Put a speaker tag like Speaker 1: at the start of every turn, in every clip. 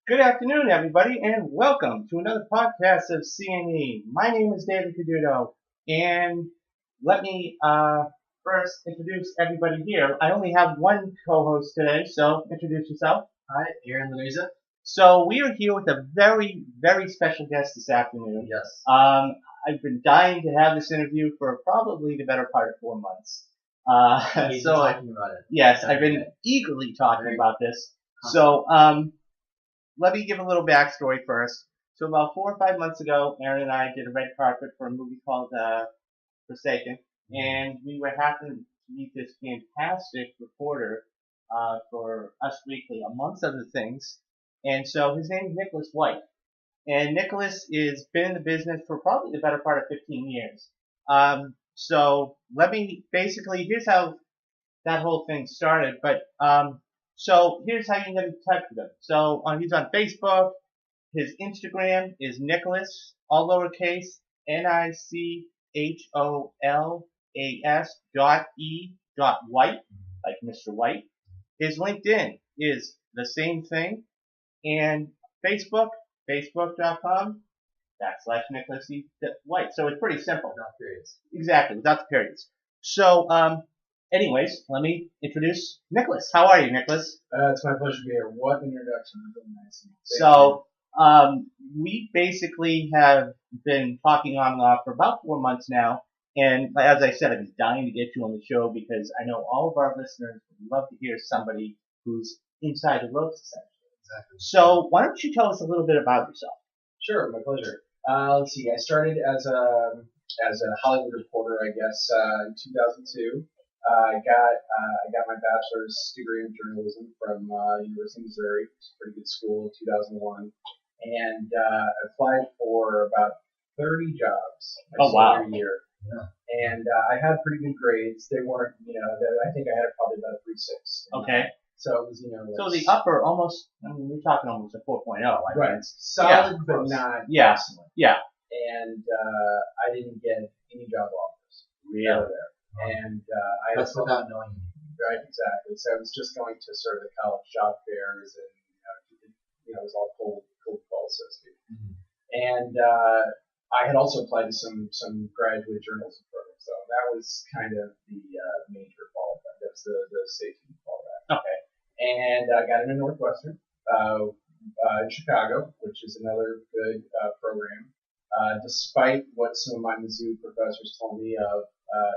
Speaker 1: Good afternoon, everybody, and welcome to another podcast of CNE. My name is David Caduto, and let me first introduce everybody here. I only have one co-host today, so introduce yourself.
Speaker 2: Hi, Aaron Louisa.
Speaker 1: So we are here with a very, very special guest this afternoon.
Speaker 2: Yes.
Speaker 1: I've been dying to have this interview for probably the better part of 4 months.
Speaker 2: We've been talking about it.
Speaker 1: Yes, I've been eagerly talking about this. So, let me give a little backstory first. So about 4 or 5 months ago, Aaron and I did a red carpet for a movie called Forsaken, and we were happy to meet this fantastic reporter for Us Weekly, amongst other things. And so his name is Nicholas White, and Nicholas has been in the business for probably the better part of 15 years. So let me basically here's how that whole thing started, but so here's how you can get in touch with him. So he's on Facebook. His Instagram is Nicholas, all lowercase, Nicholas.White, like Mr. White. His LinkedIn is the same thing, and Facebook, facebook.com/Nicholas White. So it's pretty simple.
Speaker 2: Without periods.
Speaker 1: Exactly, without the periods. So, anyways, let me introduce Nicholas. How are you, Nicholas?
Speaker 2: It's my pleasure to be here. What an introduction. Really nice.
Speaker 1: So, we basically have been talking on and off for about 4 months now. And as I said, I've been dying to get you on the show because I know all of our listeners would love to hear somebody who's inside the ropes, essentially.
Speaker 2: Exactly.
Speaker 1: So, why don't you tell us a little bit about yourself?
Speaker 2: Sure, my pleasure. Let's see. I started as a Hollywood reporter, I guess, in 2002. I got my bachelor's degree in journalism from University of Missouri. It's a pretty good school, 2001, and I applied for about 30 jobs my senior year.
Speaker 1: Yeah.
Speaker 2: And I had pretty good grades. They weren't, I think I had probably about a 3.6.
Speaker 1: Okay.
Speaker 2: So it was,
Speaker 1: So the upper almost, we're talking almost a 4.0.
Speaker 2: Right. Solid, but not excellent.
Speaker 1: Yeah.
Speaker 2: And I didn't get any job offers.
Speaker 1: Really?
Speaker 2: Out of there. And
Speaker 3: that's without knowing.
Speaker 2: Right, exactly. So I was just going to sort of the college job fairs, and it was all cold call, so to speak.
Speaker 3: Mm-hmm.
Speaker 2: And I had also applied to some graduate journalism programs, so that was kind of the major fallback. That's the safety fallback.
Speaker 1: Okay.
Speaker 2: And I got into Northwestern in Chicago, which is another good program. Despite what some of my Mizzou professors told me of,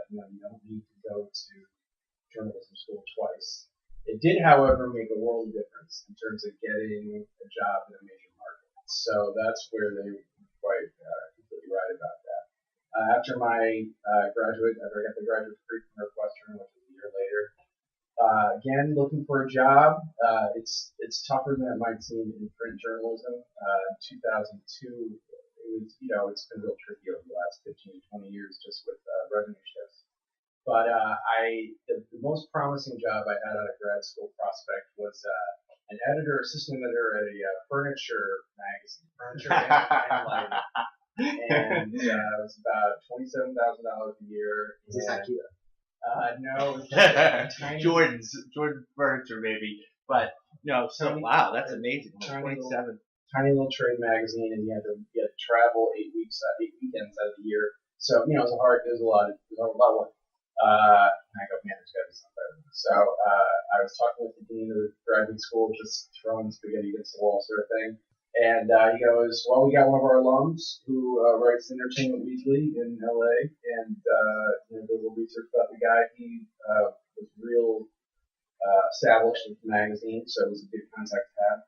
Speaker 2: you don't need to go to journalism school twice. It did, however, make a world of difference in terms of getting a job in a major market. So that's where they were quite completely right about that. After my after I got the graduate degree from Northwestern, which was a year later, again looking for a job. It's tougher than it might seem in print journalism. 2002, it's been real tricky over the last 15 to 20 years just with revenue shifts. But the most promising job I had out of grad school prospect was an assistant editor at a furniture magazine, Furniture and Lighting. And it was about $27,000 a year.
Speaker 3: Is this IKEA?
Speaker 2: No, it was tiny.
Speaker 1: Jordan Furniture, maybe. But, so, wow, that's amazing. 27.
Speaker 2: Tiny little trade magazine, and you had to travel 8 weekends out of the year. So, it was a lot of work. I go, man, there's got to be something better than this. So I was talking with the dean of the graduate school, just throwing spaghetti against the wall sort of thing. And he goes, well, we got one of our alums who writes Entertainment Weekly in LA, and did a little research about the guy. He was real established with the magazine, so it was a good contact to have.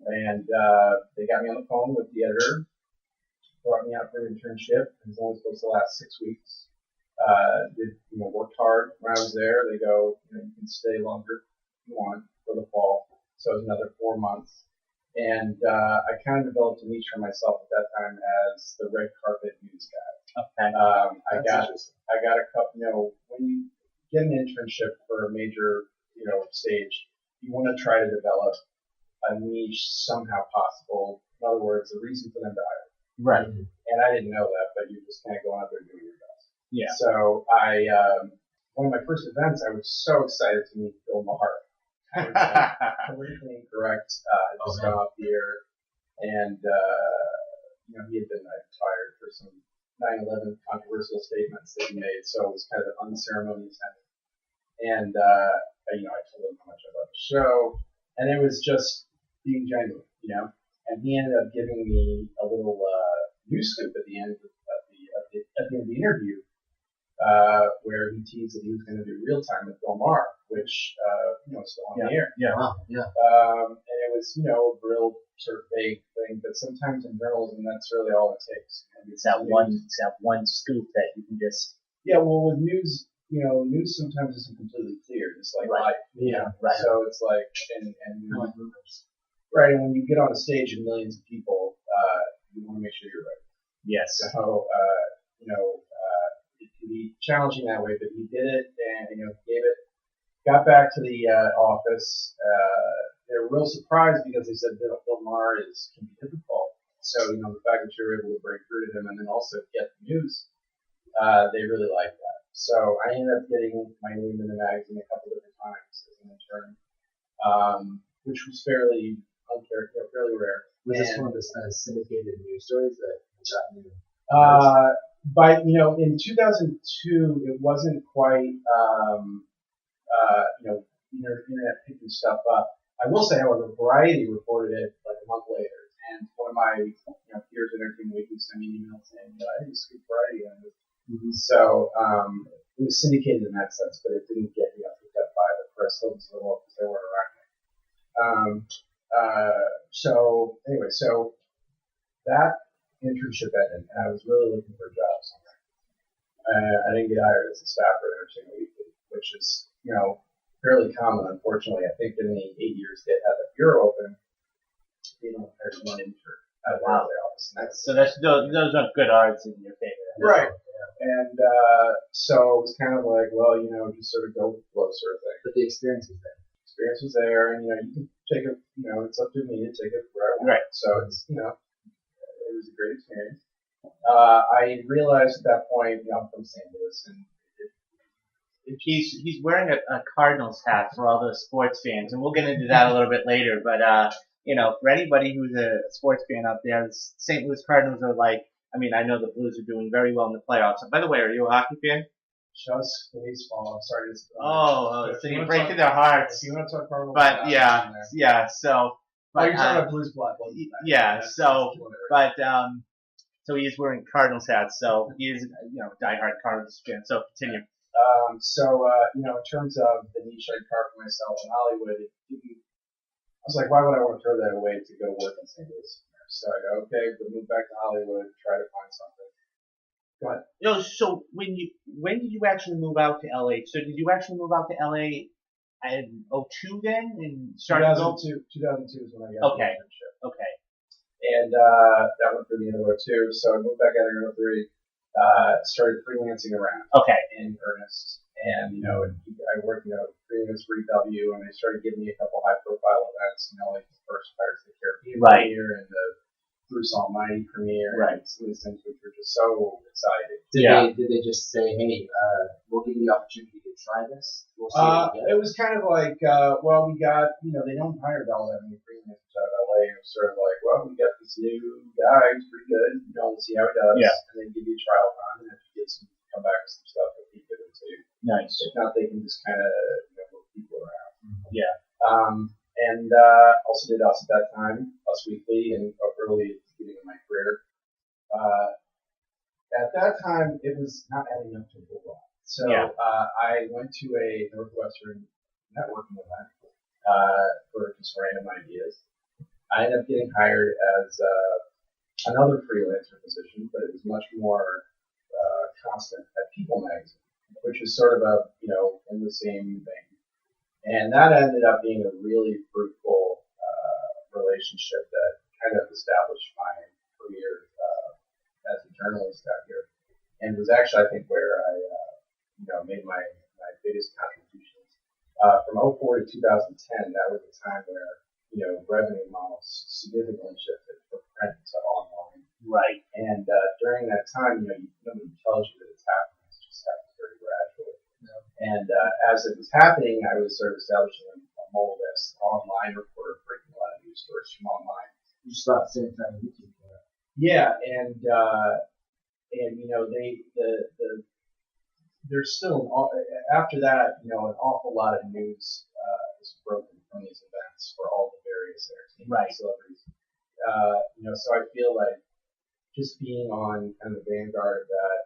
Speaker 2: And they got me on the phone with the editor, brought me out for an internship. It was only supposed to last 6 weeks. Worked hard when I was there. They go, you can stay longer if you want for the fall. So it was another 4 months. And I kind of developed a niche for myself at that time as the red carpet news guy.
Speaker 1: Okay.
Speaker 2: I got a couple, when you get an internship for a major, stage, you want to try to develop a niche somehow possible. In other words, a reason for them to hire.
Speaker 1: Right.
Speaker 2: And I didn't know that, but you're just kind of going out there doing your best.
Speaker 1: Yeah.
Speaker 2: So one of my first events, I was so excited to meet Bill Maher. I was politically incorrect. Just got off the air. and he had been fired for some 9/11 controversial statements that he made, so it was kind of an unceremonious ending. And I told him how much I loved the show, and it was just being genuine, And he ended up giving me a little news scoop at the end of the interview, where he teased that he was going to do Real Time with Bill Maher, which is still on the air.
Speaker 3: Yeah. Wow. Yeah.
Speaker 2: And it was a real sort of vague thing, but sometimes in journalism that's really all it takes.
Speaker 1: It's that one scoop that you can just.
Speaker 2: Yeah, well, with news, news sometimes isn't completely clear, just like life.
Speaker 1: Right.
Speaker 2: So it's like, and right, and when you get on a stage of millions of people, you want to make sure you're right.
Speaker 1: Yes.
Speaker 2: So, it can be challenging that way, but he did it, and gave it. Got back to the office. They were real surprised because they said Bill Maher can be difficult. So, the fact that you were able to break through to him and then also get the news, they really liked that. So I ended up getting my name in the magazine a couple different times as an intern, which was fairly rare.
Speaker 3: Was this one of the syndicated news stories that got new?
Speaker 2: In 2002, it wasn't quite, internet picking stuff up. I will say, however, Variety reported it like a month later, and one of my peers at Entertainment Weekly sent me an email saying, "I didn't scoop Variety on it." Mm-hmm. So it was syndicated in that sense, but it didn't get picked up by the press because they weren't around. So that internship ended, and I was really looking for a job somewhere. I didn't get hired as a staffer at Entertainment Weekly, which is fairly common, unfortunately. I think in the 8 years they had the bureau open, they don't hire one intern out of the office.
Speaker 1: So those are good odds in your favor.
Speaker 2: Right. And so it was kind of like, just sort of go with the flow sort of thing.
Speaker 3: But the experience was there.
Speaker 2: Experience was there, and you can take it. It's up to me to take it where I want. Right. So it's it was a great experience. I realized at that point, I'm from St. Louis, and
Speaker 1: he's wearing a Cardinals hat for all those sports fans, and we'll get into that a little bit later. But for anybody who's a sports fan out there, the St. Louis Cardinals are like. I know the Blues are doing very well in the playoffs. And by the way, are you a hockey fan?
Speaker 2: Just baseball. I'm sorry to.
Speaker 1: So you're breaking their hearts.
Speaker 2: You want to talk Cardinals?
Speaker 1: But yeah. So. But,
Speaker 2: you're talking about Blues blood.
Speaker 1: Yeah. So he is wearing Cardinals hats. So he is diehard Cardinals fan. So continue.
Speaker 2: In terms of the niche I carved for myself in Hollywood, I was like, why would I want to throw that away to go work in St. Louis? So I go, okay, we'll move back to Hollywood, try to find something. Go ahead.
Speaker 1: So when did you actually move out to LA? So did you actually move out to LA in 2002 then? And
Speaker 2: 2002 is when I got the internship.
Speaker 1: Okay.
Speaker 2: And that went through the end of 2002. So I moved back out in 2003, started freelancing around.
Speaker 1: Okay.
Speaker 2: In earnest. And, I worked, freelance for EW, and they started giving me a couple high-profile events, like the first Pirates of the Caribbean premiere and the Bruce Almighty premiere, and some of these things which were just so exciting.
Speaker 3: Did they just say, hey, we'll give you the opportunity to try this? We'll see
Speaker 2: it was kind of like, we got, they don't hire all that many freelancers out of LA. It was sort of like, we got this new guy who's pretty good, we'll see how he does, and then give you a trial run, and if you get some, come back with some stuff that he could do.
Speaker 1: Nice.
Speaker 2: If not, they can just kind of move people around.
Speaker 1: Yeah.
Speaker 2: And also did Us at that time, Us Weekly, and early at the beginning of my career. At that time, it was not adding up to a whole lot. So I went to a Northwestern networking event for just random ideas. I ended up getting hired as another freelancer position, but it was much more constant at People Magazine, which is sort of in the same vein. And that ended up being a really fruitful relationship that kind of established my career as a journalist out here. And it was actually, I think, where I made my biggest contributions. From 2004 to 2010, that was a time where revenue models significantly shifted from print to online.
Speaker 1: Right.
Speaker 2: And during that time, nobody tells you that it's happening. It's just happening very gradually. Yeah. And as it was happening, I was sort of establishing a mobile desk, online reporter, breaking a lot of news stories from online.
Speaker 3: just about the same time YouTube came out.
Speaker 2: Yeah, and there's still after that, an awful lot of news is broken from these events for all the various entertainment celebrities. So I feel like just being on kind of the vanguard of that,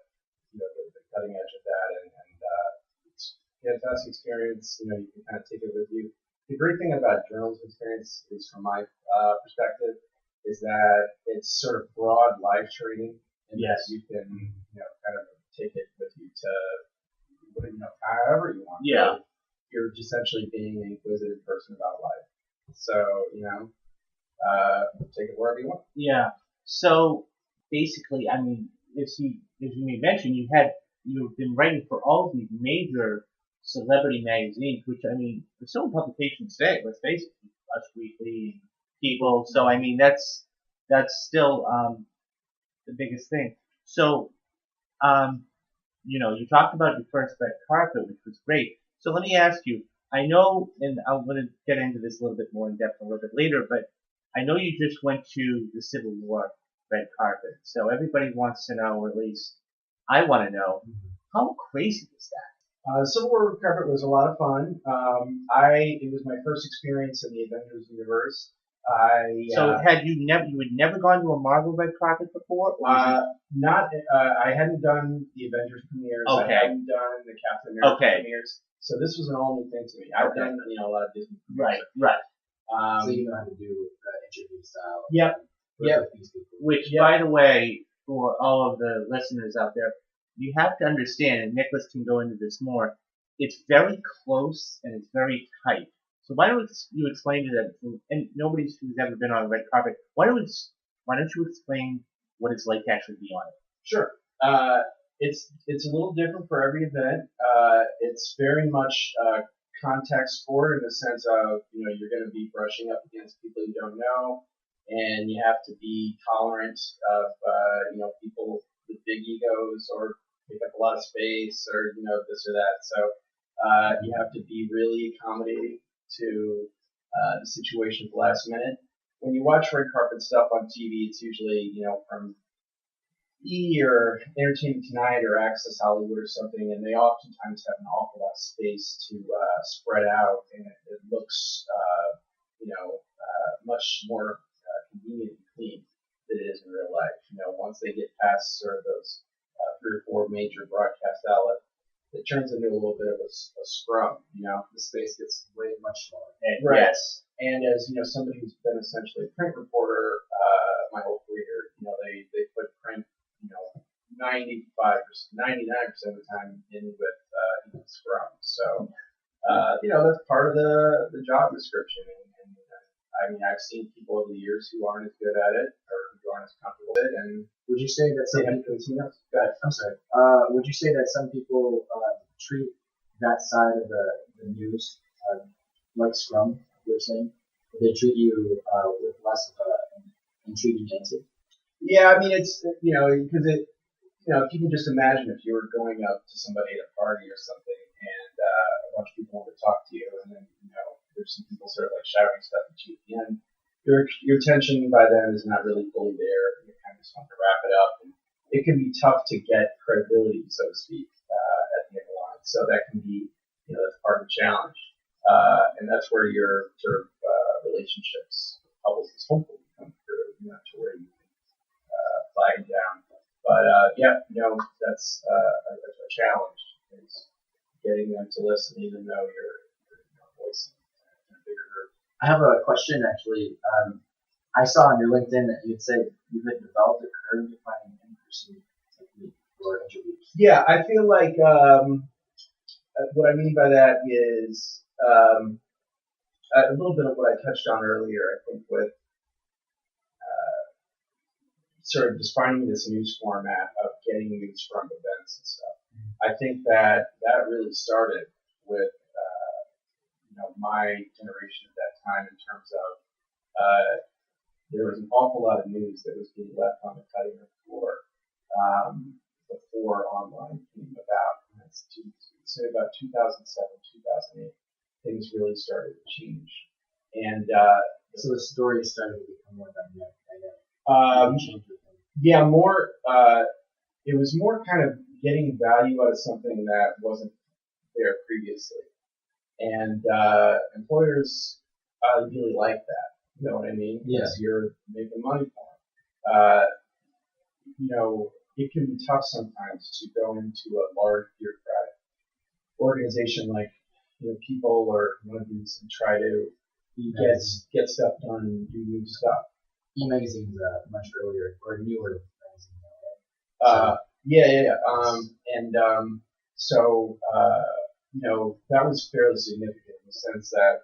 Speaker 2: the cutting edge of that, and it's a fantastic experience. You can kind of take it with you. The great thing about journalism experience, at least from my perspective, is that it's sort of broad live trading, and that you can, kind of take it with you to, however you want.
Speaker 1: Yeah.
Speaker 2: You're essentially being an inquisitive person about life. So, take it wherever you want.
Speaker 1: Yeah. So basically, I mean, as you may mention, you've been writing for all of these major celebrity magazines, which I mean, there's so many publications today. Let's face it, Us Weekly, People. So I mean, that's still the biggest thing. So, you talked about your first red carpet, which was great. So let me ask you. I know, and I'm going to get into this a little bit more in depth a little bit later, but I know you just went to the Civil War red carpet. So everybody wants to know, or at least I want to know, how crazy was that?
Speaker 2: Civil War red carpet was a lot of fun. It was my first experience in the Avengers universe.
Speaker 1: So you had never gone to a Marvel red carpet before?
Speaker 2: I hadn't done the Avengers premieres.
Speaker 1: Okay.
Speaker 2: I hadn't done the Captain America premieres. So this was an all new thing to me. I've done a lot of Disney premieres.
Speaker 1: Right.
Speaker 3: So you know how to do interview style.
Speaker 2: Yep.
Speaker 1: Which, by the way, for all of the listeners out there, you have to understand, and Nicholas can go into this more, it's very close and it's very tight. So why don't you explain to them, and nobody who's ever been on a red carpet, why don't you explain what it's like to actually be on it?
Speaker 2: Sure. It's a little different for every event. It's very much contact sport in the sense of, you're going to be brushing up against people you don't know, and you have to be tolerant of, people with big egos or take up a lot of space or, this or that. So, you have to be really accommodating to the situation at the last minute. When you watch red carpet stuff on TV, it's usually, from E! Or Entertainment Tonight or Access Hollywood or something, and they oftentimes have an awful lot of space to spread out, and it looks, much more convenient and clean than it is in real life. Once they get past sort of those 3 or 4 major broadcast outlets, it turns into a little bit of a scrum. The space gets way much smaller.
Speaker 1: Right. Yes.
Speaker 2: And as somebody who's been essentially a print reporter my whole career, they put print 99% of the time in with Scrum. So, that's part of the job description. And I mean, I've seen people over the years who aren't as good at it or who aren't as comfortable with it. And
Speaker 3: would you say that some people, I'm sorry. Would you say that some people treat that side of the news like Scrum? You're saying they treat you with less of an intriguing answer.
Speaker 2: Yeah, I mean, it's because it. If you can just imagine if you were going up to somebody at a party or something and a bunch of people want to talk to you and then, there's some people sort of like shouting stuff at you at the end, your attention by then is not really fully there. You kind of just want to wrap it up. And it can be tough to get credibility, so to speak, at the end of the line. So that can be, that's part of the challenge. And that's where your sort of relationships, publicists hopefully come through, to where you can flag down. But that's a challenge is getting them to listen, even though you're voicing in a bigger group.
Speaker 3: I have a question actually. I saw on your LinkedIn that you had said you had developed a curve to finding in-person technique for interviews.
Speaker 2: Yeah, I feel like what I mean by that is a little bit of what I touched on earlier. I think with sort of just finding this news format of getting news from events and stuff. I think that really started with my generation at that time in terms of there was an awful lot of news that was being left on the cutting room floor before online came about. And that's say about 2007, 2008, things really started to change. And
Speaker 3: so the story started to become more dynamic.
Speaker 2: Yeah, more. It was more kind of getting value out of something that wasn't there previously, and employers really like that. You know what I mean?
Speaker 3: Yeah.
Speaker 2: Because you're making money for them. It can be tough sometimes to go into a large bureaucratic organization like people or one of these and try to get stuff done and do new stuff.
Speaker 3: E-magazine's much earlier or newer magazine
Speaker 2: now, right? Yeah. That was fairly significant in the sense that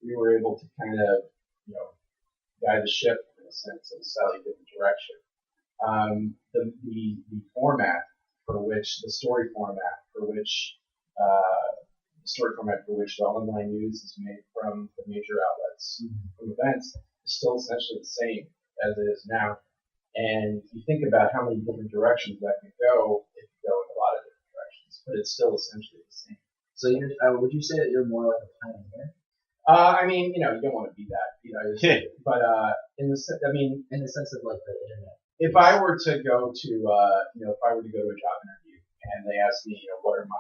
Speaker 2: we were able to kind of, guide the ship in a sense in a slightly different direction. The format for which the story format for which the online news is made from the major outlets from events is still essentially the same as it is now. And you think about how many different directions that can go, it can go in a lot of different directions, but it's still essentially the same.
Speaker 3: So would you say that you're more like a pioneer?
Speaker 2: You don't want to be that, but in the sense of like the internet. If I were to go to, if I were to go to a job interview and they asked me, what are my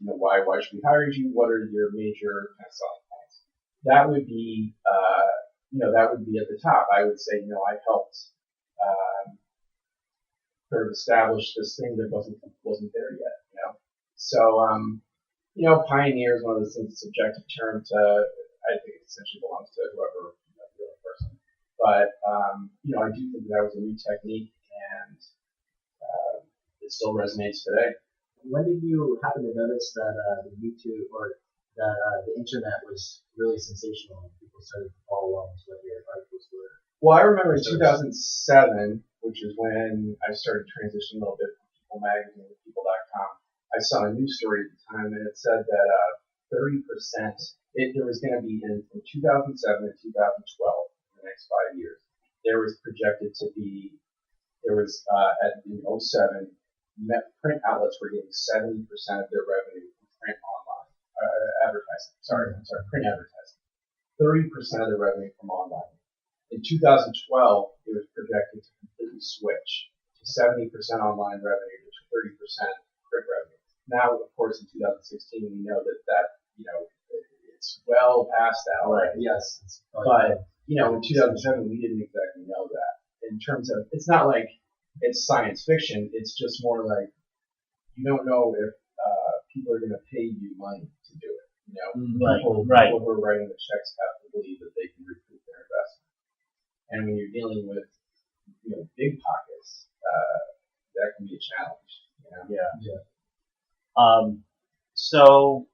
Speaker 2: why should we hire you? What are your major kind of selling points? That would be, at the top. I would say, I helped sort of establish this thing that wasn't there yet, So, pioneer is one of those things, subjective term to, I think it essentially belongs to whoever, the other person. But, I do think that was a new technique and it still resonates today.
Speaker 3: When did you happen to notice that the YouTube or that the internet was really sensational and people started to follow along with what your articles were?
Speaker 2: Well, I remember in 2007, which is when I started transitioning a little bit from People Magazine to People.com. I saw a news story at the time, and it said that 30%. There was going to be from 2007 to 2012, in the next 5 years, there was projected to be in 2007. Print outlets were getting 70% of their revenue from print online advertising. Print advertising. 30% of the revenue from online. In 2012, it was projected to completely switch to 70% online revenue to 30% print revenue. Now, of course, in 2016, we know that it's well past that.
Speaker 3: Right. Yes.
Speaker 2: But in 2007, we didn't exactly know that. In terms of, it's not like it's science fiction. It's just more like you don't know if people are going to pay you money to do it. People who are writing the checks have to believe that they can recoup their investment. And when you're dealing with big pockets, that can be a challenge.
Speaker 3: Yeah.
Speaker 1: So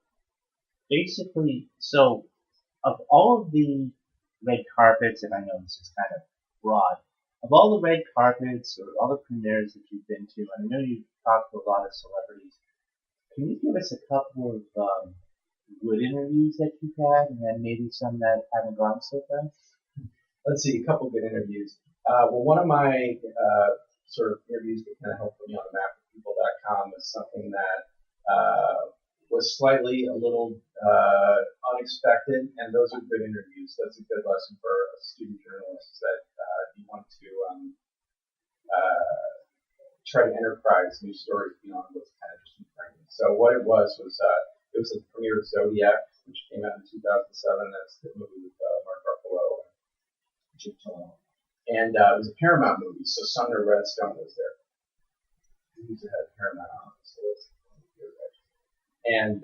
Speaker 1: basically, of all of the red carpets, and I know this is kind of broad, of all the red carpets or all the premieres that you've been to, and I know you've talked to a lot of celebrities, can you give us a couple of good interviews that you've had, and then maybe some that haven't gone so far?
Speaker 2: Let's see, a couple good interviews. One of my sort of interviews that kind of helped put me on the map with People.com was something that was slightly a little unexpected, and those are good interviews. That's a good lesson for a student journalist that you want to try to enterprise new stories beyond what's kind of just in front of you. So what it was it was the premiere of Zodiac, which came out in 2007. That's the movie with Mark Ruffalo and Jim Toronto. And it was a Paramount movie, so Sumner Redstone was there. He was the head of Paramount on this list. And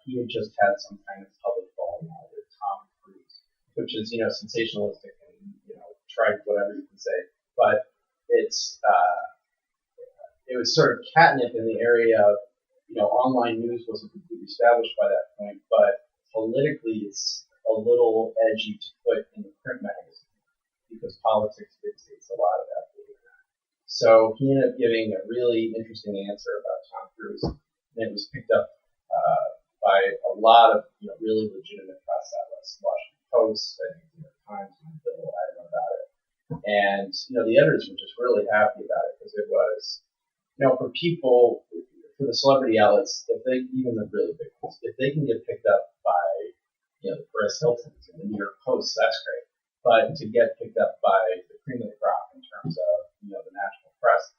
Speaker 2: he had just had some kind of public falling out with Tom Cruise, which is, sensationalistic and, try whatever you can say. But it was sort of catnip in the area of, online news wasn't completely established by that point, but politically it's a little edgy to put in the print magazine because politics dictates a lot of that. So he ended up giving a really interesting answer about Tom Cruise, and it was picked up by a lot of really legitimate press outlets, Washington Post, I think New York Times, Bill, I don't know about it, and the editors were just really happy about it because it was, for people, for the celebrity outlets, even the really big ones, if they can get picked up by the Perez Hiltons and the New York Post, that's great. but to get picked up by the cream of the crop in terms of the national press,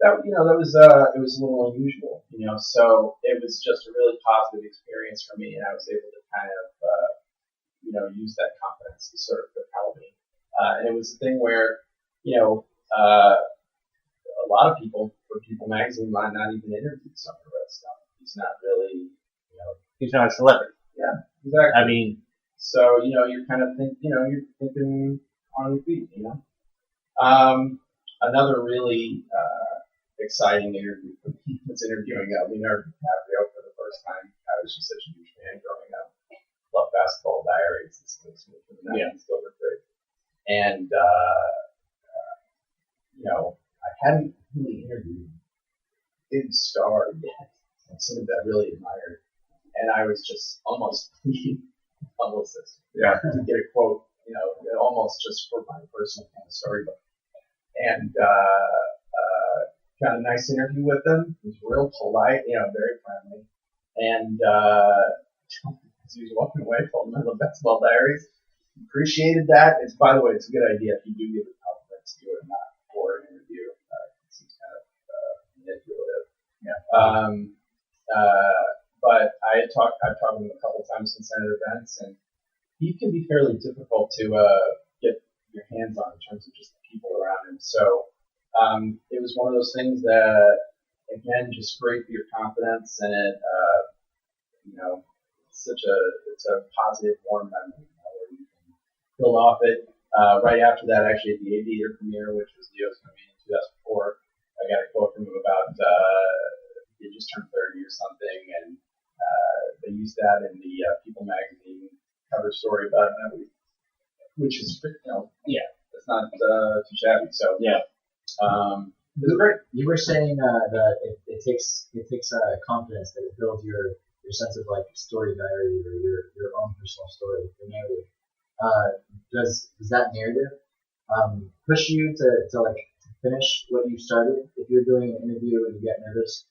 Speaker 2: that it was a little unusual, So it was just a really positive experience for me, and I was able to kind of use that confidence to sort of propel me. And it was a thing where a lot of people for People Magazine might not even interview some of the red stuff. He's not really,
Speaker 1: He's not a celebrity.
Speaker 2: Yeah, exactly.
Speaker 1: I mean,
Speaker 2: so you're kind of you're thinking on your feet. Another really exciting interview for me was interviewing Leonardo DiCaprio for the first time. I was just such a huge fan growing up. Love Basketball Diaries. It's from the 90s, still great. And I hadn't really interviewed a big star yet, and somebody that I really admired, and I was just almost pleading publicist to get a quote, almost just for my personal kind of storybook. And got a nice interview with him. He was real polite, very friendly. And as he was walking away, told him I love Basketball Diaries. Appreciated that. By the way, it's a good idea if you do give a compliment to do it, not for an interview. It seems kind of manipulative. Yeah. But I've talked to him a couple of times since at events, and he can be fairly difficult to get your hands on in terms of just the people around him. So it was one of those things that, again, just great for your confidence, and it, it's a positive, warm memory where you can build off it. Right after that, actually, at the Aviator premiere, which was Leo's movie in 2004, I got a quote from him about he just turned 30 or something, and they used that in the People Magazine cover story about him, which is, it's not too shabby. So it was great.
Speaker 3: You were saying that it takes confidence, that it builds your sense of like story diary or your own personal story, your narrative. Does that narrative push you to finish what you started? If you're doing an interview and you get nervous,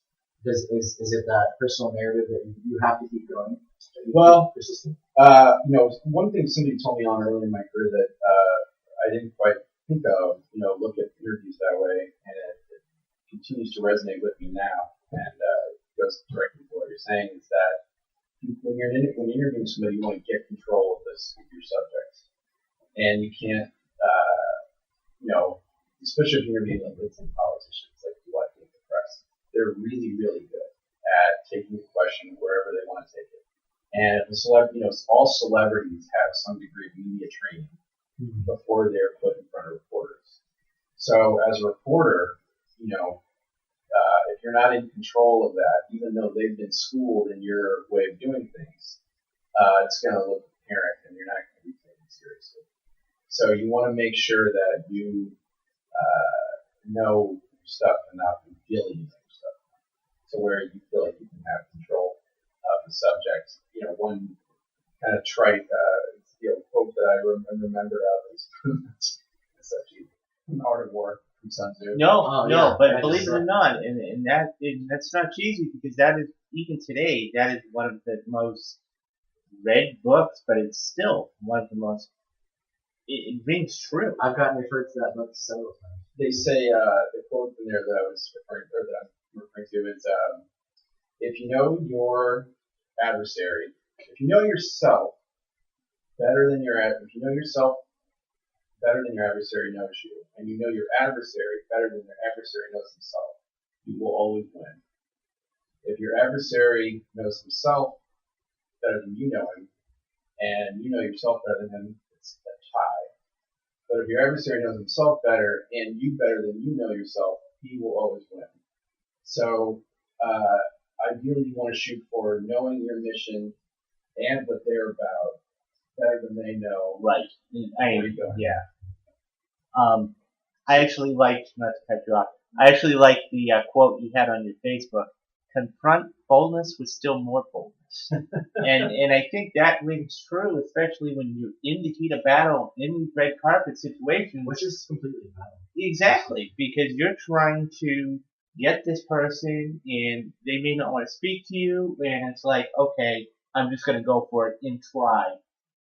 Speaker 3: is it that personal narrative that you have to keep going?
Speaker 2: Well,
Speaker 3: persistent.
Speaker 2: One thing somebody told me on early in my career that I didn't quite think of, look at interviews that way, and it continues to resonate with me now, and goes directly to what you're saying, is that when you're interviewing somebody, you want to get control of your subjects, and you can't, especially if you're interviewing like politicians, like do I think the press, they're really, really good at taking the question wherever they want to take it. And if all celebrities have some degree of media training before they're put in front of reporters. So as a reporter, if you're not in control of that, even though they've been schooled in your way of doing things, it's going to look apparent, and you're not going to be taken seriously. So you want to make sure that you know your stuff enough and feel you know your stuff enough, to where you feel like you can have control of the subject. One kind of trite quote that I remembered of is it's actually an art of war from Sun Tzu.
Speaker 1: But believe it or not, and that's not cheesy, because that is, even today, that is one of the most read books, but it's still one of the most, it rings true.
Speaker 3: I've gotten referred to that book several times.
Speaker 2: They say, the quote in there that I'm referring to is, if you know your adversary, if you know yourself better than your adversary knows you, and you know your adversary better than your adversary knows himself, you will always win. If your adversary knows himself better than you know him, and you know yourself better than him, it's a tie. But if your adversary knows himself better, and you better than you know yourself, he will always win. So, ideally, you want to shoot for knowing your mission and what they're about better than they know.
Speaker 1: Right. I actually liked, not to cut you off, I actually liked the quote you had on your Facebook: confront boldness with still more boldness. and I think that rings true, especially when you're in the heat of battle, in these red carpet situations.
Speaker 3: Which is completely valid.
Speaker 1: Exactly, because you're trying to get this person, and they may not want to speak to you, and it's like, okay, I'm just going to go for it and try.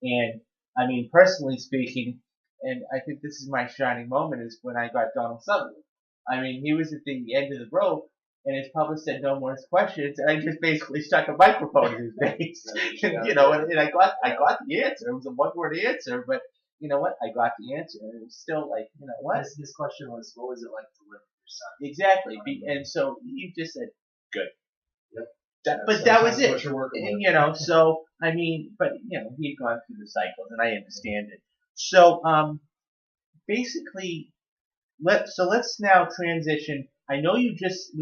Speaker 1: And, I mean, personally speaking, and I think this is my shining moment, is when I got Donald Sutherland. I mean, he was at the end of the rope, and his publicist said no more questions, and I just basically stuck a microphone in his face, and, and I got the answer. It was a one-word answer, but you know what? I got the answer, and it was still like, you know what?
Speaker 3: This question was, what was it like to live with your son?
Speaker 1: Exactly, and so you just said good.
Speaker 3: Yep.
Speaker 1: But that was it.
Speaker 2: What you're working with.
Speaker 1: And, so I mean, but he'd gone through the cycles, and I understand it. So basically, let's now transition. I know we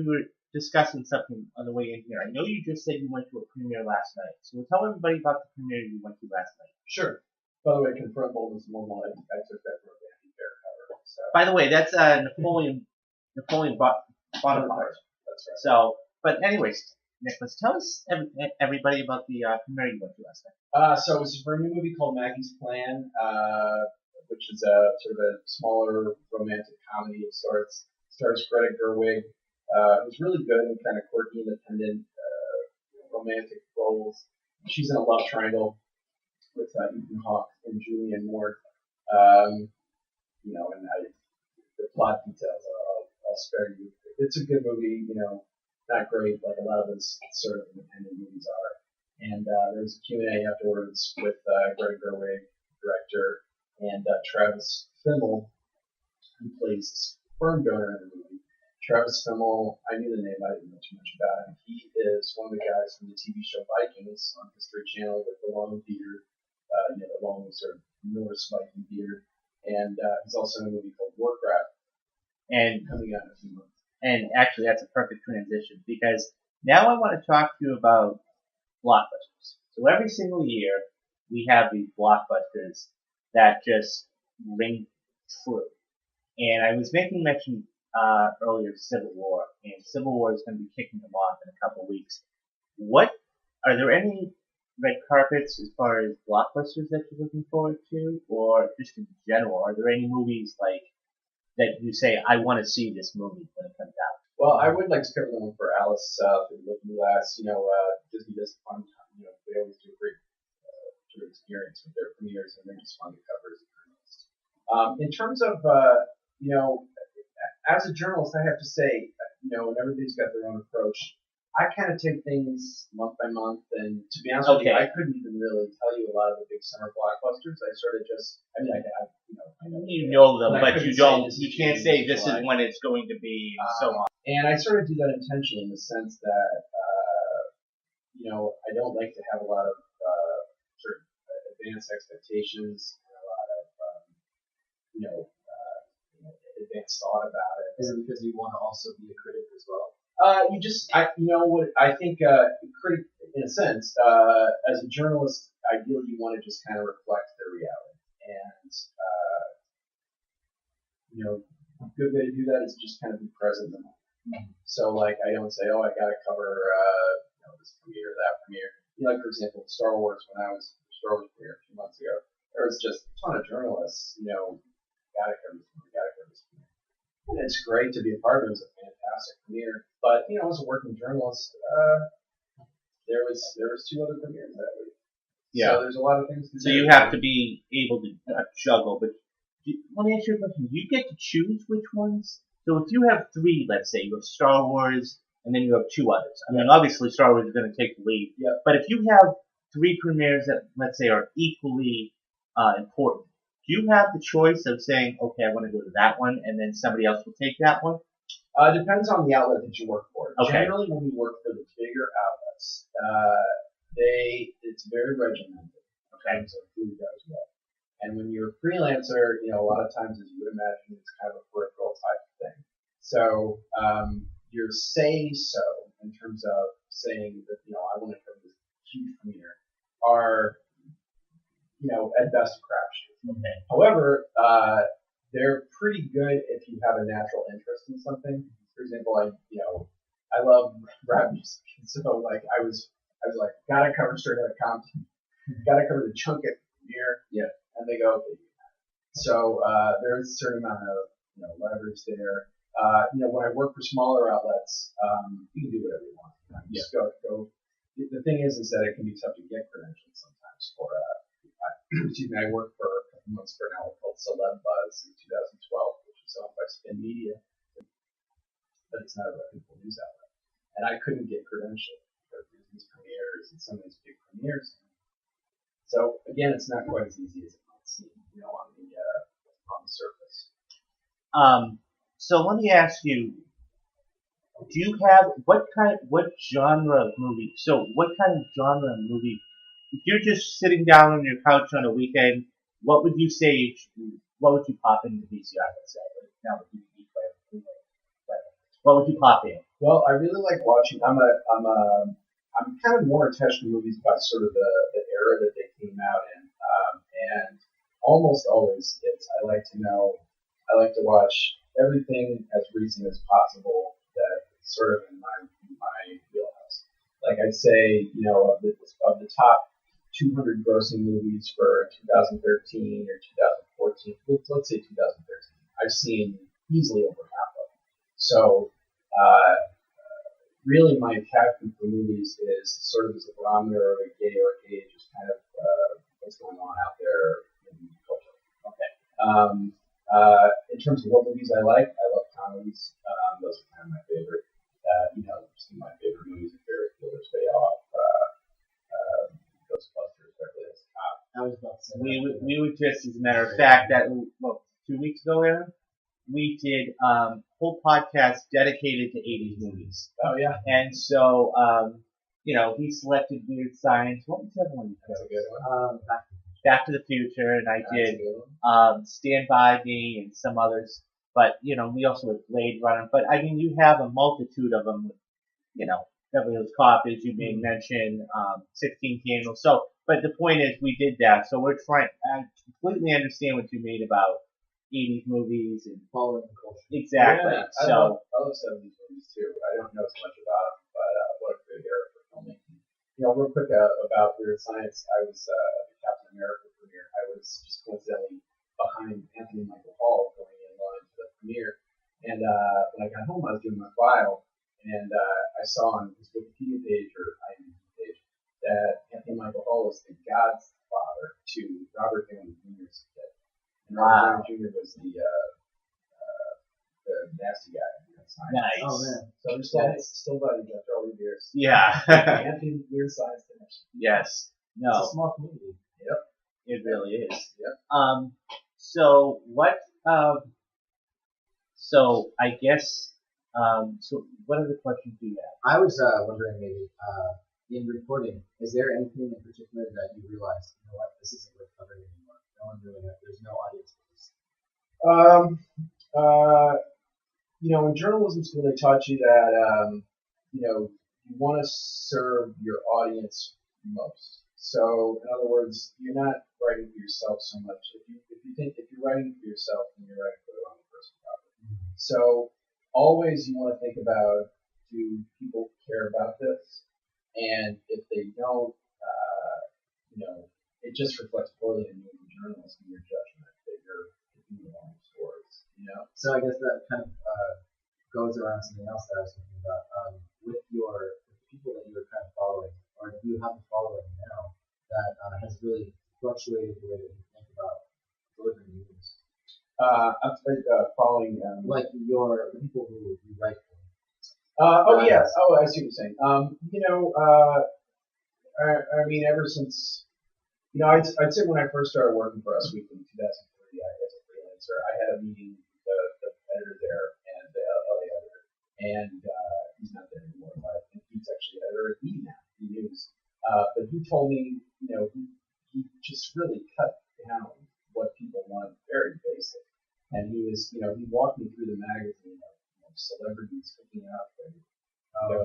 Speaker 1: were discussing something on the way in here. I know you just said you went to a premiere last night. So tell everybody about the premiere you went to last night.
Speaker 2: Sure. By the way, confront boldness normal. I took that from a Vanity Fair cover. So.
Speaker 1: By the way, that's Napoleon Bonaparte.
Speaker 2: That's right.
Speaker 1: So, but anyways, Nicholas, tell us everybody about the premiere you went to last night.
Speaker 2: So it was for a new movie called Maggie's Plan, which is a sort of a smaller romantic comedy of sorts. Stars Greta Gerwig. It was really good and kind of quirky, independent, romantic roles. She's in a love triangle with Ethan Hawke and Julianne Moore. And the plot details I'll spare you. It's a good movie, not great like a lot of those sort of independent movies are. And there's a Q&A afterwards with Greta Gerwig, director, and Travis Fimmel, who plays the sperm donor in the movie. Travis Fimmel, I knew the name, I didn't know too much about him. He is one of the guys from the TV show Vikings on History Channel with the long beard, the long sort of Norse Viking beard. And he's also in a movie called Warcraft,
Speaker 1: and
Speaker 2: coming out in a few months.
Speaker 1: And actually, that's a perfect transition, because now I want to talk to you about blockbusters. So every single year, we have these blockbusters that just ring true. And I was making mention earlier of Civil War, and Civil War is going to be kicking them off in a couple of weeks. Are there any red carpets as far as blockbusters that you're looking forward to, or just in general? Are there any movies like that you say, I want to see this movie when it comes out?
Speaker 2: Well, I would like to cover the one for Alice through the Looking Glass. Disney does fun time. They always do a great sort of experience with their premieres, and they're just fun to cover as a journalist. In terms of, as a journalist, I have to say, and everybody's got their own approach. I kind of take things month by month, and to be honest with you, I couldn't even really tell you a lot of the big summer blockbusters. I sort of just, I know them,
Speaker 1: but you don't. You can't say this is when it's going to be so on.
Speaker 2: And I sort of do that intentionally in the sense that, I don't like to have a lot of sort of advanced expectations and a lot of, advanced thought about it.
Speaker 3: Is it because you want to also be a critic as well?
Speaker 2: I think, critic, in a sense, as a journalist, ideally you want to just kind of reflect the reality. And, a good way to do that is just kind of be present in the moment. Mm-hmm. So, I don't say, I got to cover, this premiere or that premiere. For example, Star Wars, when I was Star Wars premiere a few months ago, there was just a ton of journalists, got to cover this premiere. And it's great to be a part of it. It was a fantastic premiere. But, as a working journalist, there was 2 other premieres that week. Yeah. So there's a lot of things to do.
Speaker 1: So you have to be able to juggle. But let me ask you a question. Do you get to choose which ones? So if you have 3, let's say, you have Star Wars, and then you have 2 others. I mean, obviously Star Wars is going to take the lead.
Speaker 2: Yeah.
Speaker 1: But if you have 3 premieres that, let's say, are equally important, do you have the choice of saying, okay, I want to go to that one, and then somebody else will take that one?
Speaker 2: Depends on the outlet that you work for.
Speaker 1: Okay.
Speaker 2: Generally, when you work for the bigger outlets, it's very regimented in terms of who does what. And when you're a freelancer, a lot of times, as you would imagine, it's kind of a peripheral type of thing. So your say-so in terms of saying that, I want to cover this huge premiere are, at best a crapshoot.
Speaker 1: Okay.
Speaker 2: However, they're pretty good if you have a natural interest in something. For example, I love rap music, so I was like, gotta cover Straight Outta Compton, gotta cover the Chunket premiere, and they go, okay. So there's a certain amount of leverage there. When I work for smaller outlets, you can do whatever you want. Just go. The thing is that it can be tough to get credentials sometimes for. Excuse me. I worked for a few months for an outlet called Celeb Buzz in 2012, which is owned by Spin Media, but it's not a reputable news outlet. And I couldn't get credentialed for these premieres and some of these big premieres. So again, it's not quite as easy as it might seem, on the surface.
Speaker 1: So let me ask you, do you have what genre of movie? So what kind of genre of movie? If you're just sitting down on your couch on a weekend, what would you say? What would you pop in the VCR? Let's say now the DVD player. What would you pop in?
Speaker 2: Well, I really like watching. I'm kind of more attached to movies by sort of the era that they came out in, and almost always I like to watch everything as recent as possible that is sort of in my wheelhouse. Like I'd say, of the top 200 grossing movies for 2013 or 2014, let's say 2013, I've seen easily over half of them. So, really my attachment for movies is sort of as a barometer or a gauge is kind of what's going on out there in culture. Okay. In terms of what movies I love comedies. Those are kind of my favorite. Some of my favorite movies are Ferris Bueller's Day Off, Ghostbusters, Beverly Hills Cop.
Speaker 3: I was about to say
Speaker 1: We would just, as a matter of fact, 2 weeks ago, Aaron, we did whole podcast dedicated to 80s movies.
Speaker 2: Oh yeah.
Speaker 1: And so, he selected Weird Science. What was the other one?
Speaker 2: That's a good one.
Speaker 1: Back to the Future, and I did Stand By Me and some others. But, we also had Blade Runner. But, I mean, you have a multitude of them. Beverly Hills Cop, as you may mention, 16 Candles. So, but the point is, we did that. So we're trying. I completely understand what you mean about 80s movies and
Speaker 3: following the culture.
Speaker 1: Exactly.
Speaker 2: Yeah, I love 70s movies too. I don't know as much about them, but what a good era for filmmaking. Real quick about Weird Science, I was at the Captain America premiere. I was just coincidentally behind Anthony Michael Hall going in line to the premiere, and when I got home, I was doing my file, and I saw on his Wikipedia page or IMDb page that Anthony Michael Hall is the godfather to Robert Downey Jr.'s kid. And Robert Downey Jr. was the nasty guy.
Speaker 1: Nice.
Speaker 3: Oh man.
Speaker 2: So we're still buddies after all these years.
Speaker 1: Yeah.
Speaker 2: Anthony, Weird Science connection.
Speaker 1: Yes. No.
Speaker 3: It's a small community.
Speaker 2: Yep.
Speaker 1: It really is.
Speaker 2: Yep.
Speaker 1: So what? So I guess. So what other questions do you have?
Speaker 3: I was wondering maybe in reporting, is there anything in particular that you realized, this isn't worth covering anymore? No one really knows. There's no audience for this.
Speaker 2: In journalism school, they taught you that, you want to serve your audience most. So, in other words, you're not writing for yourself so much. If you're writing for yourself, then you're writing for the wrong person, probably. Mm-hmm. So, always you want to think about, do people care about this? And if they don't, it just reflects poorly on you as a journalist and your judgment that you're picking the wrong stories.
Speaker 3: So I guess that kind of goes around something else that I was thinking about. With the people that you were kind of following, or do you have a following now that has really fluctuated the way that you think about delivering news?
Speaker 2: I'm following.
Speaker 3: Like the people who you write for.
Speaker 2: Yes. Oh, I see what you're saying. I mean, ever since, I'd say when I first started working for Us Weekly in 2003, as a freelancer, I had a meeting with the editor there and the LA editor, and he's not there anymore, but I think he's actually editor at E now, E News. But he told me, he just really cut down what people want, very basic. And he walked me through the magazine of celebrities hooking up, and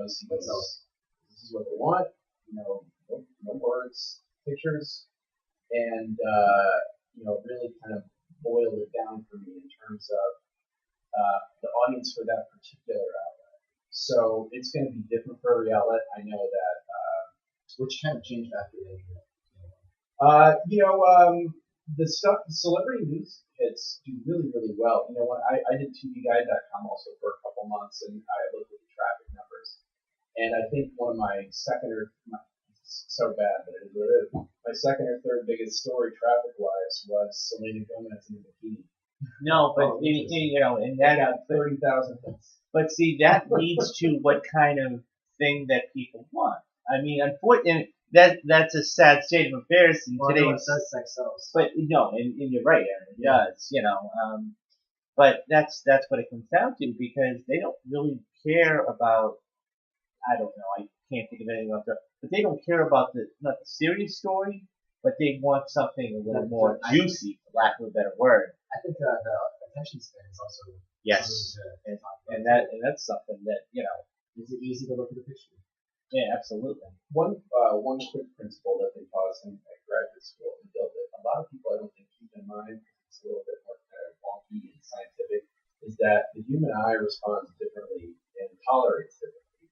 Speaker 2: this is what they want, no words, pictures, and really kind of boiled it down for me in terms of the audience for that particular outlet. So it's going to be different for every outlet. I know that.
Speaker 3: Which kind of changed after the internet?
Speaker 2: The celebrity news hits do really, really well. When I did TVGuide.com also for a couple months, and I looked at the traffic numbers, and I think one of my second or It's so bad, but it is what it is. My second or third biggest story traffic-wise was Selena Gomez in a bikini.
Speaker 1: No, but you know, and
Speaker 2: That
Speaker 1: that,
Speaker 2: got 30,000 hits.
Speaker 1: but see, that leads to what kind of thing that people want. I mean, unfortunately, that's a sad state of affairs in
Speaker 3: Well, everyone
Speaker 1: today's.
Speaker 3: says sex sells.
Speaker 1: But no, and you're right, Aaron. It does, you know. But that's what it comes down to because they don't really care about. I don't know. I can't think of anything else. But they don't care about not the serious story, but they want something a little more juicy, for lack of a better word.
Speaker 3: I think the attention span is also
Speaker 1: Yes,
Speaker 3: something to talk about.
Speaker 1: and that's something that you know.
Speaker 3: Is it easy to look at the picture?
Speaker 1: Yeah, absolutely.
Speaker 2: One quick principle that they taught us in at graduate school and built it. A lot of people I don't think keep in mind. It's a little bit more kind of wonky and scientific. Is that the human eye responds differently and tolerates differently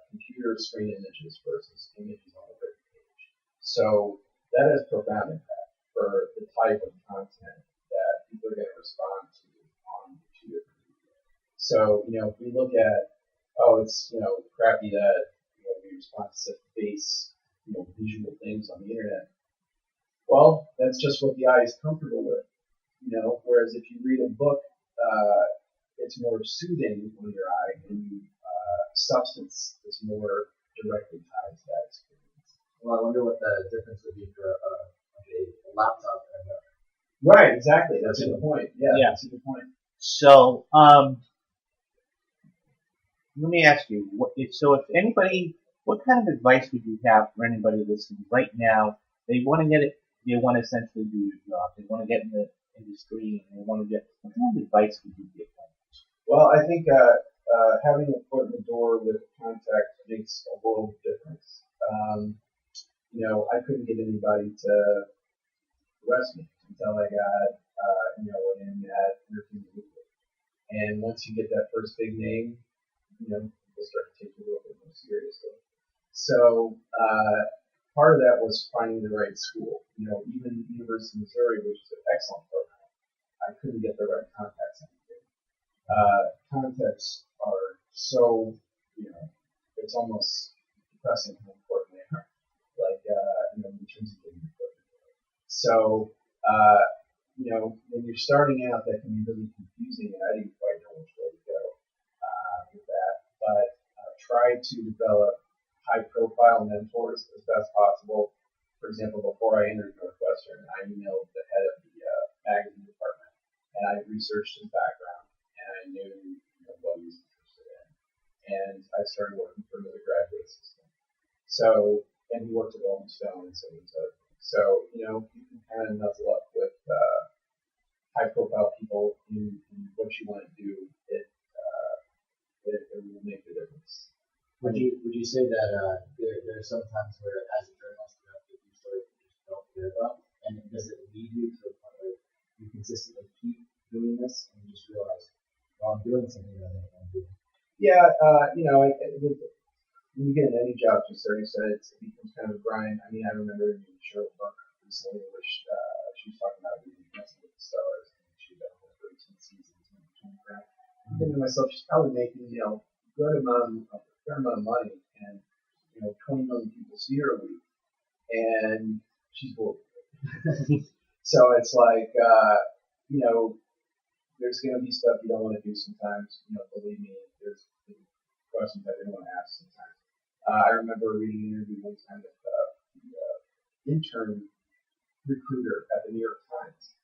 Speaker 2: computer screen images versus images on a written page. So that has profound impact for the type of content that people are going to respond to on the two different media. So, if we look at, it's, crappy that, we respond to such base, visual things on the internet. Well, that's just what the eye is comfortable with, whereas if you read a book, it's more soothing on your eye and substance is more directly tied to that experience.
Speaker 3: Well, I wonder what the difference would be for a laptop and a...
Speaker 2: Right, exactly. That's a good point. Yeah, that's a good point.
Speaker 1: So, let me ask you, if anybody, what kind of advice would you have for anybody listening right now? They want to they want to essentially do your job, they want to get in the industry, and they want to what kind of advice would you give them?
Speaker 2: Well, I think having a foot in the door with contact makes a world of difference. I couldn't get anybody to arrest me until I got, in that entertainment movement. And once you get that first big name, people start to take you a little bit more seriously. So, part of that was finding the right school. Even University of Missouri, which is an excellent program, I couldn't get the right contacts. Contacts are so, it's almost depressing how important they are. Like, in terms of getting equipment. So, when you're starting out, that can be really confusing, and I didn't quite know which way to go with that. But try to develop high-profile mentors as best possible. For example, before I entered Northwestern, I emailed the head of the magazine department, and I researched his background, and I knew what he was interested in. And I started working for him as a graduate assistant. So, and he worked at Rolling Stone and some of these other things. So, you can kind of nuzzle up with high-profile people in what you want to do. It will make a difference.
Speaker 3: Would you say that there are some times where, as a journalist, you have to do stories that you just don't care about, and does it lead you to a point where you consistently keep doing this and you just realize, well, I'm doing something that I don't want to do?
Speaker 2: Yeah, when you get in any job to a certain extent, it becomes kind of a grind. I mean, I remember in Cheryl Burke recently, which she was talking about being Dancing with the Stars, and she got 13 seasons and 20 grand. I'm thinking to myself, she's probably making, a fair amount of money, and 20 million people see her a week, and she's bored. So it's like, there's going to be stuff you don't want to do sometimes. Believe me, there's questions I didn't want to ask sometimes. I remember reading an interview one time with the intern recruiter at the New York Times,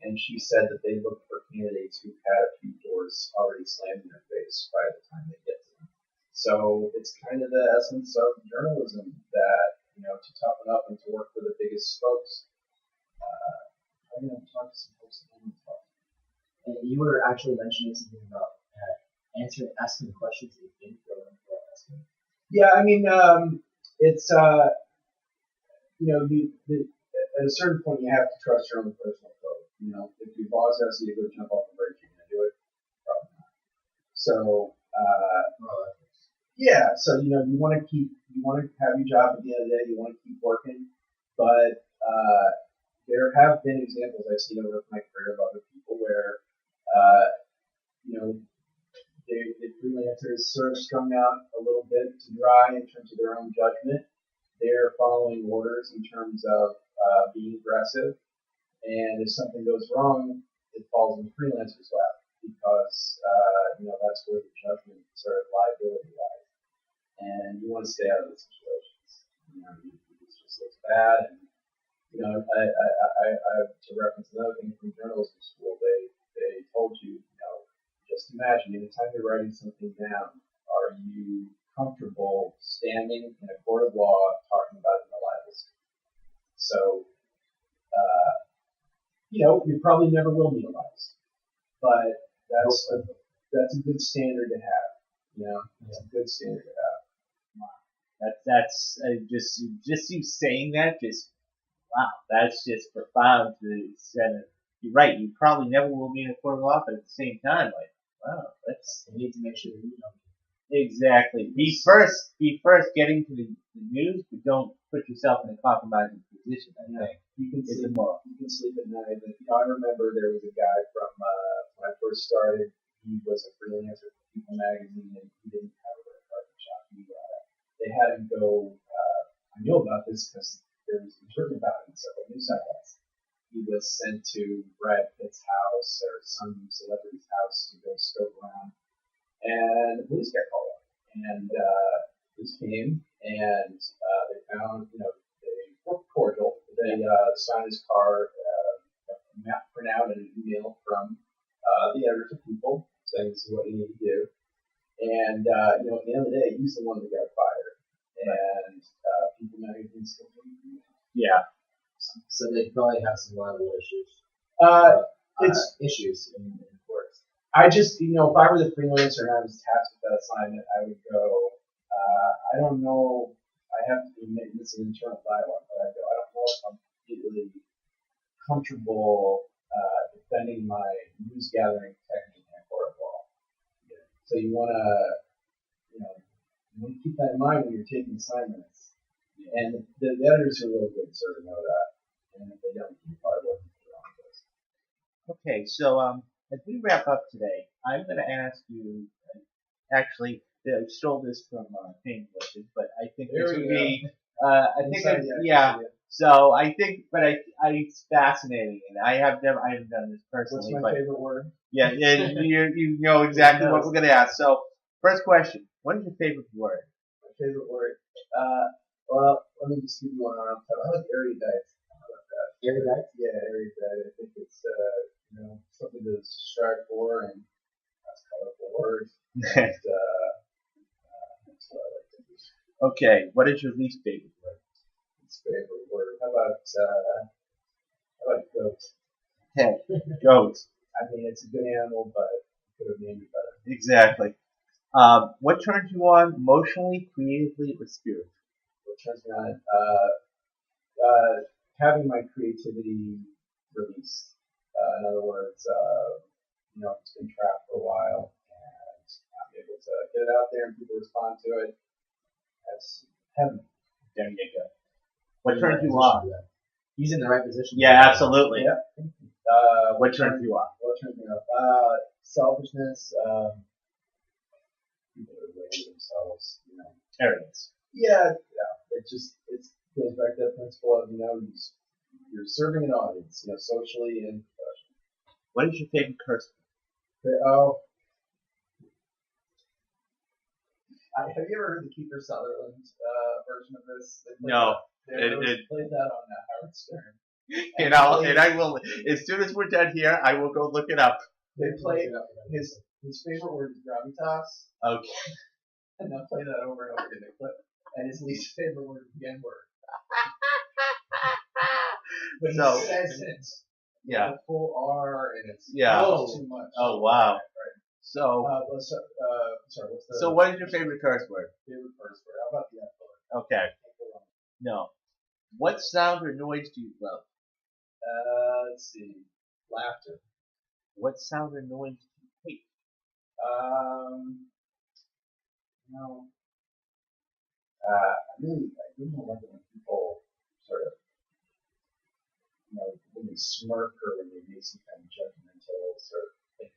Speaker 2: and she said that they look for candidates who had a few doors already slammed in their face by the time they get to them. So it's kind of the essence of journalism that, to toughen up and to work for the biggest folks. I'm going to talk to some folks that I want to talk to.
Speaker 3: And you were actually mentioning something about asking questions that you didn't go into asking.
Speaker 2: Yeah, I mean, it's at a certain point you have to trust your own personal code. If your boss asks you to go jump off the bridge, you're gonna do it. Probably not. So, yeah. So you want to have your job at the end of the day. You want to keep working, but there have been examples I've seen over my career of other people where, the freelancers sort of strung out a little bit to dry in terms of their own judgment. they're following orders in terms of being aggressive, and if something goes wrong, it falls in the freelancer's lap because that's where the judgment sort of liability lies, and you want to stay out of those situations. It just looks bad, and to reference another thing from journalism school, they told you, just imagine anytime you're writing something down, are you comfortable standing in a court of law talking about it in a libel suit? So, you probably never will be a libel suit, but that's a good standard to have. It's a good standard to have.
Speaker 1: That's just you saying that, just wow, that's just profound. You're right. You probably never will be in a court of law, but at the same time, like, wow,
Speaker 3: You need to make sure that you know.
Speaker 1: exactly. Be first getting to the news, but don't put yourself in a compromising position. I think
Speaker 2: You can sleep at night. I remember there was a guy from when I first started. He was a freelancer for People magazine, and he didn't have a red carpet shop. They had him go. I knew about this because there was written about it in several news outlets. He was sent to Brad Pitt's house or some celebrity's house to go scope around, and the police got called up. And police came, and they found, they were cordial. They signed his car, print out an email from the editor to People saying this is what you need to do. And at the end of the day, he's the one that got fired. And People magazine still doing it.
Speaker 1: Yeah.
Speaker 3: So they probably have some liable issues.
Speaker 2: It's
Speaker 3: issues in courts.
Speaker 2: I just, if I were the freelancer and I was tasked with that assignment, I would go, I don't know, I have to admit this is an internal dialogue, but I don't know if I'm really comfortable defending my news gathering technique in a court of law. So you want to keep that in mind when you're taking assignments. And the editors are really good, sort of know that. And if they don't, you probably wouldn't put it on this.
Speaker 1: Okay, so as we wrap up today, I'm going to ask you. Actually, I stole this from Payne Wishes, but I think this would be. So I think, but it's fascinating, and I haven't done this personally.
Speaker 2: What's my favorite word?
Speaker 1: Yeah, you know exactly what we're going to ask. So, first question: what is your favorite word?
Speaker 2: My favorite word. Well, let me just give you one on top. I like erudite. How about that?
Speaker 3: Erudite?
Speaker 2: Yeah, erudite. I think it's something to strive for, and that's colorful words. And, that's what I like to do.
Speaker 1: Okay, what is your least favorite word?
Speaker 2: Least favorite word. How about goat?
Speaker 1: Okay, goat.
Speaker 2: I mean, it's a good animal, but could have named it better.
Speaker 1: Exactly. What turns you on emotionally, creatively, or spiritually?
Speaker 2: What turns me on? Having my creativity released. In other words, it's been trapped for a while, and I'm able to get it out there and people respond to it. That's heaven.
Speaker 1: There you go. What turns you on?
Speaker 3: He's in the right position.
Speaker 1: Yeah, absolutely.
Speaker 2: Yeah.
Speaker 1: What turns you on?
Speaker 2: What turns me on? Selfishness. People that relate themselves.
Speaker 1: Arrogance.
Speaker 2: Yeah. It goes back to that principle of you're serving an audience, socially and professionally.
Speaker 1: What is your favorite curse word?
Speaker 2: Have you ever heard the Kiefer Sutherland version of this?
Speaker 1: No.
Speaker 2: They played that on Howard Stern.
Speaker 1: And I will, as soon as we're done here, I will go look it up.
Speaker 2: They played his favorite word is gravitas.
Speaker 1: Okay.
Speaker 2: And they'll play that over and over in the clip. And his least favorite word is the N word. But he says it.
Speaker 1: Yeah.
Speaker 2: The full R and it's too much.
Speaker 1: Oh wow.
Speaker 2: Right.
Speaker 1: So.
Speaker 2: Sorry. What's the?
Speaker 1: So what is your favorite curse word?
Speaker 2: Favorite curse word? How about the F word?
Speaker 1: Okay. No. What sound or noise do you love?
Speaker 2: Let's see. Laughter.
Speaker 1: What sound or noise do you hate?
Speaker 2: I really don't like it when people sort of, when they smirk or when they make some kind of judgmental sort of thing.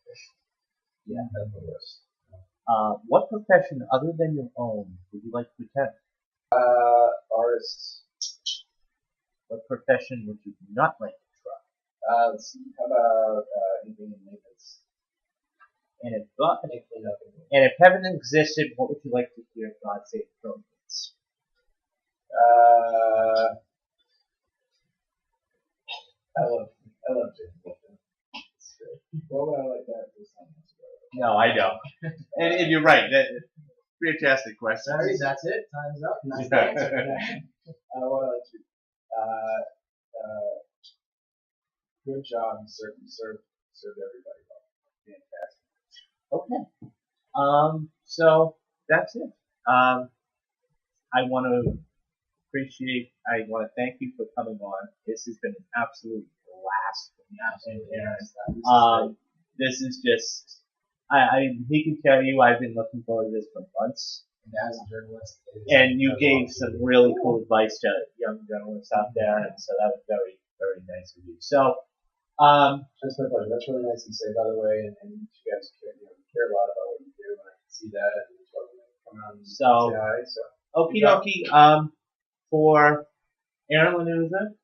Speaker 2: Yeah, that's the worst.
Speaker 1: What profession other than your own would you like to attempt?
Speaker 2: Artist. artist.
Speaker 1: What profession would you not like to try?
Speaker 2: Let's see. How about anything in maintenance?
Speaker 1: And if heaven existed, what would you like to hear God say to Romans?
Speaker 2: I love James. What would I like that this time?
Speaker 1: No, I don't. And you're right. Fantastic question.
Speaker 3: Sorry, that's it. Time's up. Nice answer.
Speaker 2: What would I like to? Good job. You served everybody well. Fantastic.
Speaker 1: Okay. So that's it. I want to thank you for coming on. This has been an absolute blast for me. This is just, he can tell you I've been looking forward to this for months.
Speaker 3: And as a journalist,
Speaker 1: and you gave some really cool advice to young journalists out there, and so that was very, very nice of you. So,
Speaker 2: that's my pleasure. That's really nice to say, by the way, and you guys care a lot about what you do, and I can see that, and that's why we come out and say hi. So,
Speaker 1: okie dokie. For Aaron Lanuza,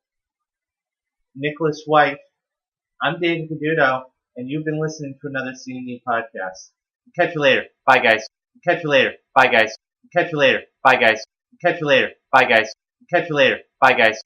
Speaker 1: Nicholas White, I'm David Caduto, and you've been listening to another C&E podcast. Catch you later. Bye, guys. Catch you later. Bye, guys. Catch you later. Bye, guys. Catch you later. Bye, guys. Catch you later. Bye, guys.